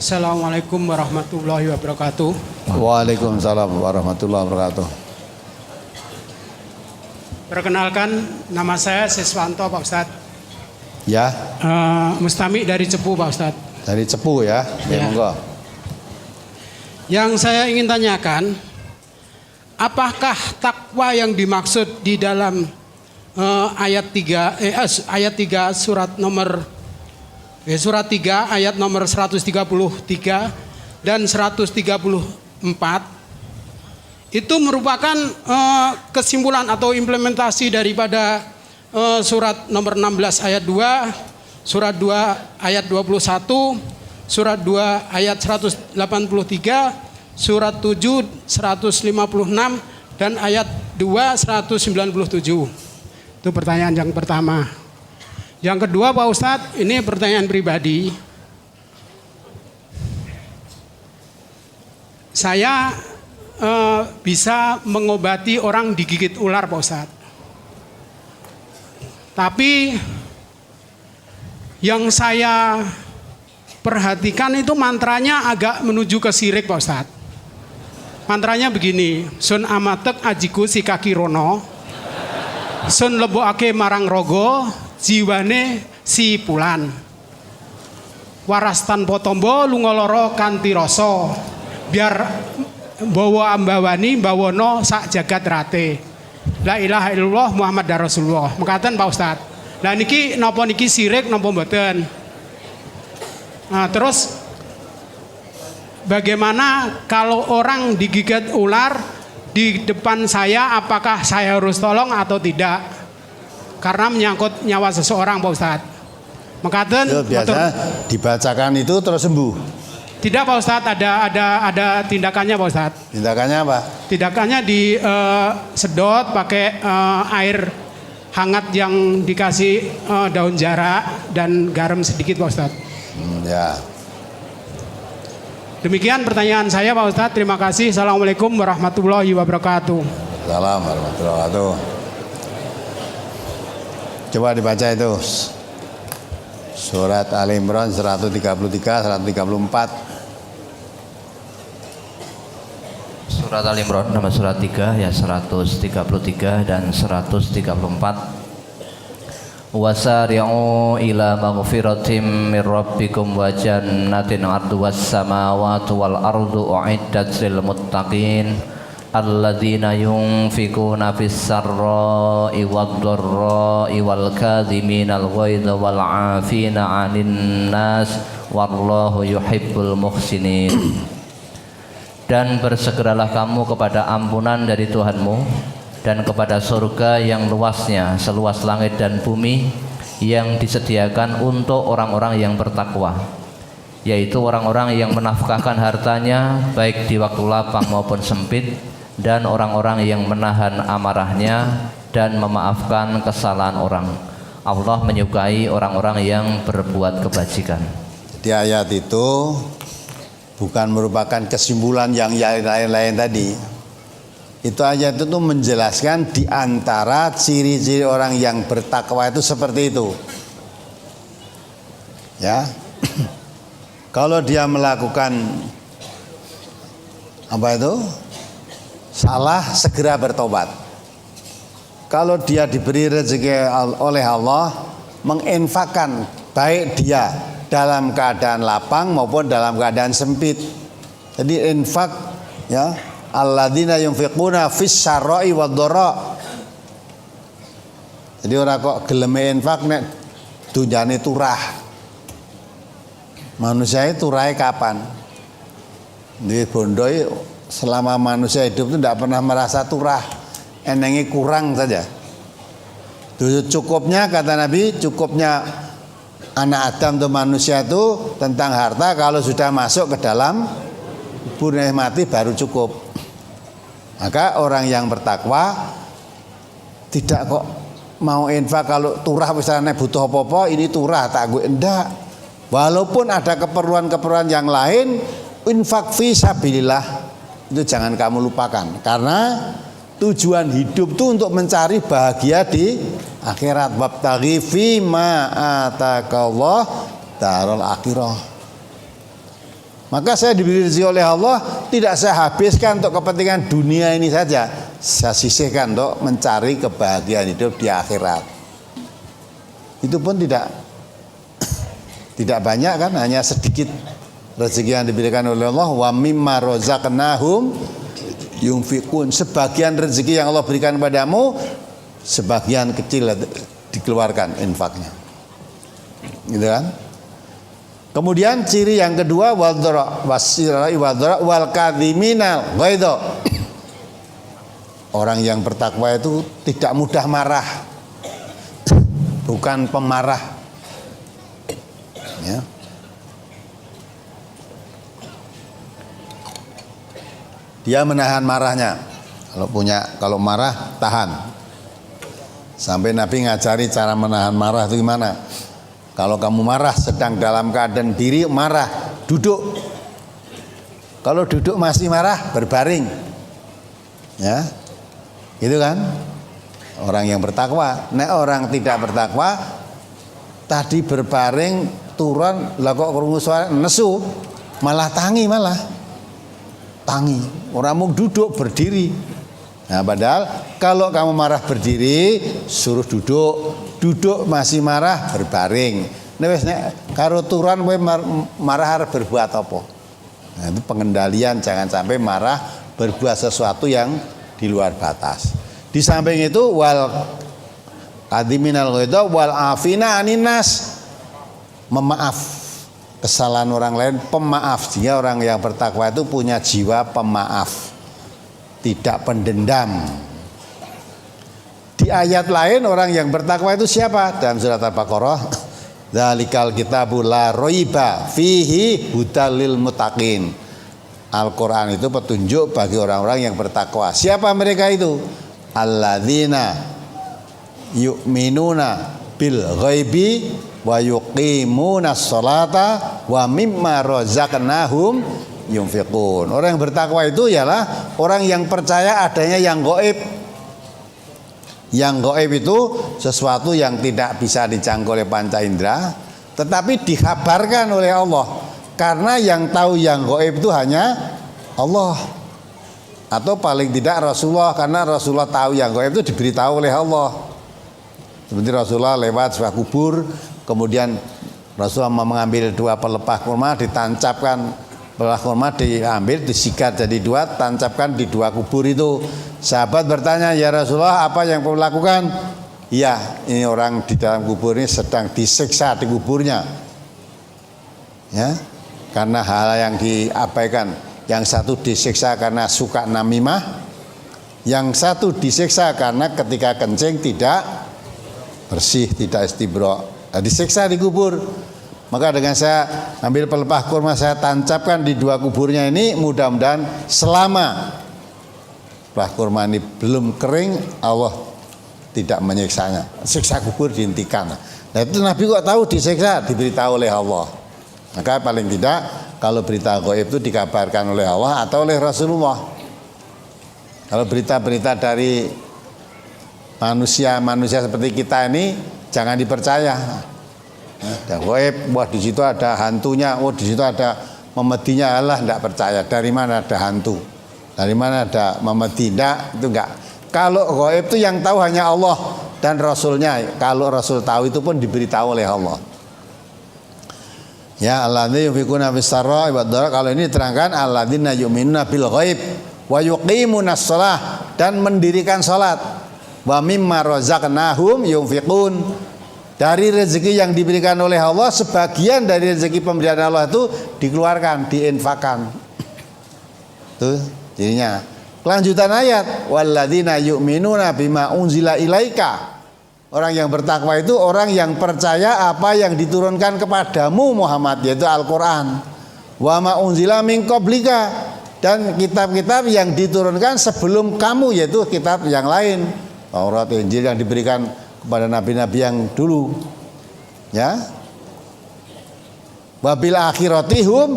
Assalamualaikum warahmatullahi wabarakatuh. Waalaikumsalam warahmatullahi wabarakatuh. Perkenalkan, nama saya Siswanto Pak Ustadz. Ya. Mustami dari Cepu Pak Ustadz. Dari Cepu ya. Ya, monggo. Yang saya ingin tanyakan, apakah takwa yang dimaksud di dalam ayat 3 surat 3 ayat nomor 133 dan 134 itu merupakan kesimpulan atau implementasi daripada surat nomor 16 ayat 2, surat 2 ayat 21, surat 2 ayat 183, surat 7 156 dan ayat 2 197. Itu pertanyaan yang pertama. Yang kedua Pak Ustadz, ini pertanyaan pribadi. Saya bisa mengobati orang digigit ular Pak Ustadz. Tapi yang saya perhatikan itu mantranya agak menuju ke syirik Pak Ustadz. Mantranya begini, sun amatek ajiku si kaki rono, sun leboake marang rogo, jiwane si pulan, waras tanpa tombo lungoloro kanthi rasa, biar bawa ambawani bawono sak jagat rate, la ilaha illallah Muhammad Rasulullah. Mekaten Pak Ustadz. Lah niki napa niki syirik napa mboten? Nah, terus bagaimana kalau orang digigit ular di depan saya, apakah saya harus tolong atau tidak? Karena menyangkut nyawa seseorang Pak Ustadz. Mekaten biasa dibacakan itu terus sembuh. Tidak Pak Ustadz, ada tindakannya Pak Ustadz. Tindakannya apa? Tindakannya disedot pakai air hangat yang dikasih daun jarak dan garam sedikit Pak Ustadz. Ya. Demikian pertanyaan saya Pak Ustadz. Terima kasih. Assalamualaikum warahmatullahi wabarakatuh. Assalamualaikum warahmatullahi wabarakatuh. Coba dibaca itu surat Ali Imran 133, 134. Surat Al Imran nomor surat 3 ya 133 dan 134. Wasari'u ila maghfiratim mir rabbikum wa jannatin 'arduhas samawati wal ardu u'iddat lil muttaqin alladzina yunfikuna fis sarra'i wad dharra'i wal kadhiminal ghaidha wal 'afina 'anil nas wallahu yuhibbul muhsinin. Dan bersegeralah kamu kepada ampunan dari Tuhanmu dan kepada surga yang luasnya seluas langit dan bumi yang disediakan untuk orang-orang yang bertakwa, yaitu orang-orang yang menafkahkan hartanya baik di waktu lapang maupun sempit, dan orang-orang yang menahan amarahnya dan memaafkan kesalahan orang. Allah menyukai orang-orang yang berbuat kebajikan. Di ayat itu bukan merupakan kesimpulan yang lain-lain tadi. Itu ayat itu menjelaskan di antara ciri-ciri orang yang bertakwa itu seperti itu. Ya. Kalau dia melakukan apa itu? Salah, segera bertobat. Kalau dia diberi rezeki oleh Allah, menginfakkan baik dia dalam keadaan lapang maupun dalam keadaan sempit. Jadi infak ya, alladzina yunfiquna fis syarra'i wad dharra. Jadi ora kok geleme infak nek dunyane turah. Manusia itu turahe kapan? Di bondo selama manusia hidup itu tidak pernah merasa turah, enengnya kurang saja. Cukupnya kata Nabi, cukupnya anak Adam atau manusia itu tentang harta kalau sudah masuk ke dalam kubur mati baru cukup. Maka orang yang bertakwa tidak kok mau infak kalau turah misalnya butuh apa-apa ini turah tak gue enggak. Walaupun ada keperluan-keperluan yang lain, infak fi sabilillah itu jangan kamu lupakan, karena tujuan hidup itu untuk mencari bahagia di akhirat. Wabtaghi fi ma atakallah darul akhirah. Maka saya diberi rezeki oleh Allah, tidak saya habiskan untuk kepentingan dunia ini saja. Saya sisihkan untuk mencari kebahagiaan hidup di akhirat. Itu pun tidak banyak kan, hanya sedikit rezeki yang diberikan oleh Allah. Wa mimma razaqnahum yunfikun. Sebagian rezeki yang Allah berikan padamu, sebagian kecil dikeluarkan infaknya. Gitu kan? Kemudian ciri yang kedua wal kadhiminal ghaidha. Orang yang bertakwa itu tidak mudah marah. Bukan pemarah. Ya. Dia menahan marahnya. Kalau marah tahan. Sampai Nabi ngajari cara menahan marah itu gimana? Kalau kamu marah sedang dalam keadaan diri marah, duduk. Kalau duduk masih marah, berbaring. Ya. Gitu kan? Orang yang bertakwa. Nek orang tidak bertakwa tadi berbaring turun lah kok krungu suara nesu, malah tangi. Orang mau duduk berdiri. Nah, padahal kalau kamu marah berdiri, suruh duduk. Duduk masih marah, berbaring. Nek karo turan kowe marah arep berbuat apa? Nah, itu pengendalian, jangan sampai marah berbuat sesuatu yang di luar batas. Di samping itu wal kadhiminal ghaidha wal afina aninas, memaaf kesalahan orang lain, pemaaf. Dia orang yang bertakwa itu punya jiwa pemaaf, tidak pendendam. Di ayat lain orang yang bertakwa itu siapa? Dalam surat Al-Baqarah, dzalikal kitabul la raiba fihi hudal lil muttaqin. Al-Qur'an itu petunjuk bagi orang-orang yang bertakwa. Siapa mereka itu? Alladzina yu'minuna bil ghaibi wa yuqimunas sholata wa mimma razaqnahum yunfiqun. Orang yang bertakwa itu ialah orang yang percaya adanya yang gaib. Yang gaib itu sesuatu yang tidak bisa dijangkau oleh panca indera, tetapi dikabarkan oleh Allah. Karena yang tahu yang gaib itu hanya Allah. Atau paling tidak Rasulullah, karena Rasulullah tahu yang gaib itu diberitahu oleh Allah. Seperti Rasulullah lewat sebuah kubur, kemudian Rasulullah mengambil 2 pelepah kurma, ditancapkan pelepah kurma, diambil, disikat jadi 2, tancapkan di 2 kubur itu. Sahabat bertanya, ya Rasulullah, apa yang perlu lakukan? Iya, ini orang di dalam kubur ini sedang disiksa di kuburnya. Ya, karena hal yang diabaikan. Yang satu disiksa karena suka namimah, yang satu disiksa karena ketika kencing tidak bersih, tidak istibra. Nah, disiksa di kubur. Maka dengan saya ambil pelepah kurma, saya tancapkan di 2 kuburnya ini, mudah-mudahan selama pelepah kurma ini belum kering, Allah tidak menyiksanya. Siksa kubur dihentikan. Nah, itu Nabi kok tahu disiksa? Diberitahu oleh Allah. Maka paling tidak kalau berita gaib itu dikabarkan oleh Allah atau oleh Rasulullah. Kalau berita-berita dari manusia seperti kita ini jangan dipercaya. Ada gaib, wah di situ ada hantunya, oh di situ ada memedinya, Allah tidak percaya. Dari mana ada hantu? Dari mana ada memedi? Tidak, itu enggak. Kalau gaib itu yang tahu hanya Allah dan Rasulnya. Kalau Rasul tahu itu pun diberitahu oleh Allah. Ya, alladzina yunfikuna fis-sarra'i wad-dharra, kalau ini diterangkan alladzina yu'minuna bil ghaib wa yuqimunas shalah, dan mendirikan salat. Wa mimma razaqnahum yunfiqun. Dari rezeki yang diberikan oleh Allah, sebagian dari rezeki pemberian Allah itu dikeluarkan, diinfakkan. Tuh, jadinya. Kelanjutan ayat, walladzina yu'minuna bima unzila ilaika. Orang yang bertakwa itu orang yang percaya apa yang diturunkan kepadamu Muhammad, yaitu Al-Quran. Wa ma unzila min qablika, dan kitab-kitab yang diturunkan sebelum kamu, yaitu kitab yang lain, Taurat, Injil yang diberikan kepada nabi-nabi yang dulu. Ya. Wa bil akhiratihum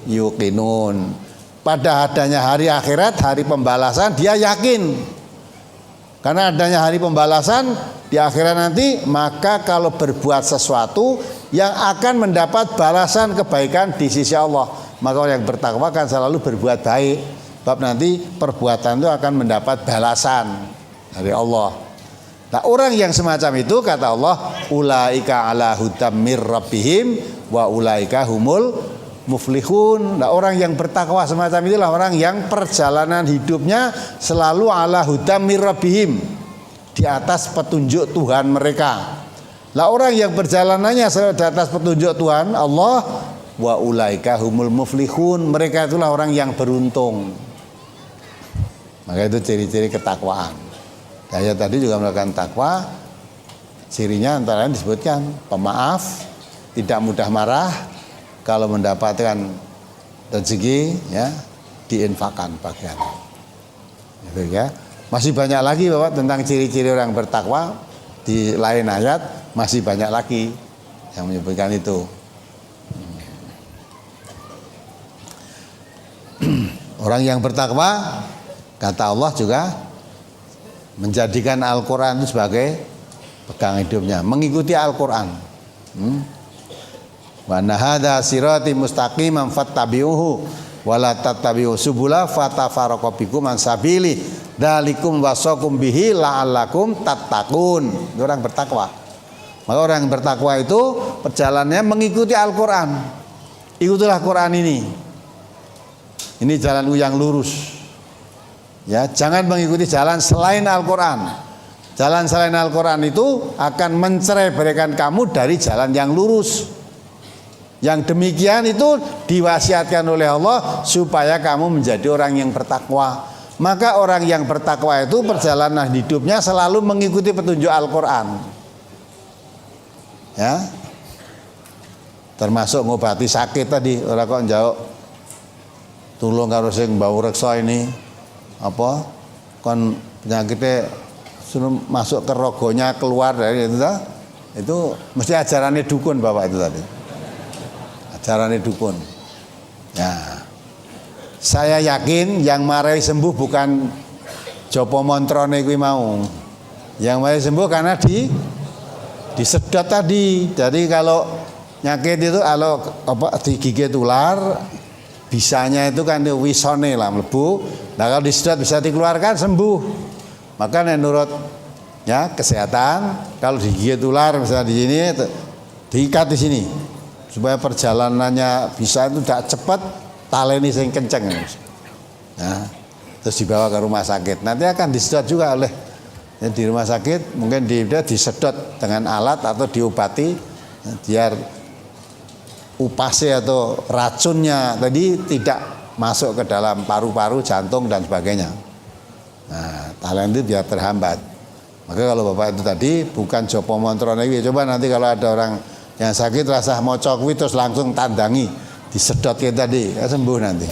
yuqinun. Pada adanya hari akhirat, hari pembalasan, dia yakin. Karena adanya hari pembalasan di akhirat nanti, maka kalau berbuat sesuatu yang akan mendapat balasan kebaikan di sisi Allah. maka orang yang bertakwa akan selalu berbuat baik. Sebab nanti perbuatan itu akan mendapat balasan dari Allah. Nah, orang yang semacam itu kata Allah, ulaika ala hudam mir rabbihim wa ulaika humul muflihun. Nah, orang yang bertakwa semacam itulah orang yang perjalanan hidupnya selalu ala hudam mir rabbihim, di atas petunjuk Tuhan mereka. Lah orang yang perjalanannya selalu di atas petunjuk Tuhan Allah, wa ulaika humul muflihun, mereka itulah orang yang beruntung. Maka itu ciri-ciri ketakwaan. Saya tadi juga melakukan takwa, cirinya antara lain disebutkan pemaaf, tidak mudah marah, kalau mendapatkan rezeki ya diinfakkan bagian. Gitu ya. Masih banyak lagi Bapak tentang ciri-ciri orang bertakwa, di lain ayat masih banyak lagi yang menyebutkan itu. Orang yang bertakwa kata Allah juga menjadikan Al-Quran itu sebagai pegang hidupnya, mengikuti Al-Quran. Wa nahada sirati mustaqiman fattabi'uhu wa la tattabi'u subula fatafaraqu bikum an sabili dzalikum wasaqum bihi la'allakum tattaqun. Itu orang bertakwa. Maka orang yang bertakwa itu perjalanannya mengikuti Al-Quran. Ikutilah Quran ini. Ini jalanku yang lurus. Ya, jangan mengikuti jalan selain Al-Quran. Jalan selain Al-Quran itu akan mencerai-beraikan kamu dari jalan yang lurus. Yang demikian itu diwasiatkan oleh Allah supaya kamu menjadi orang yang bertakwa. Maka orang yang bertakwa itu perjalanan hidupnya selalu mengikuti petunjuk Al-Quran. Ya, termasuk ngobati sakit tadi. Orang kok njauh tulung karo sing bau reksa ini. Apa kon penyakitnya suruh masuk ke rogonya keluar dari itu mesti ajarannya dukun Bapak itu tadi, ajarannya dukun ya. Saya yakin yang marai sembuh bukan jopo montrone kuwi mau, yang marai sembuh karena disedot tadi. Jadi kalau nyakit itu kalau apa digigit ular bisanya itu kan wisone lah mlebu. Nah kalau disedot bisa dikeluarkan sembuh. Maka menurut ya kesehatan kalau digigit ular misalnya di sini diikat di sini supaya perjalanannya bisa itu tidak cepat, taleni sing kenceng. Nah, terus dibawa ke rumah sakit. Nanti akan disedot juga oleh di rumah sakit, mungkin disedot dengan alat atau diobati biar upase atau racunnya tadi tidak masuk ke dalam paru-paru, jantung dan sebagainya. Nah, talent itu biar terhambat. Maka kalau Bapak itu tadi bukan jopo montrone iki, coba nanti kalau ada orang yang sakit rasa mocok terus langsung tandangi, disedot kayak tadi, ya sembuh nanti.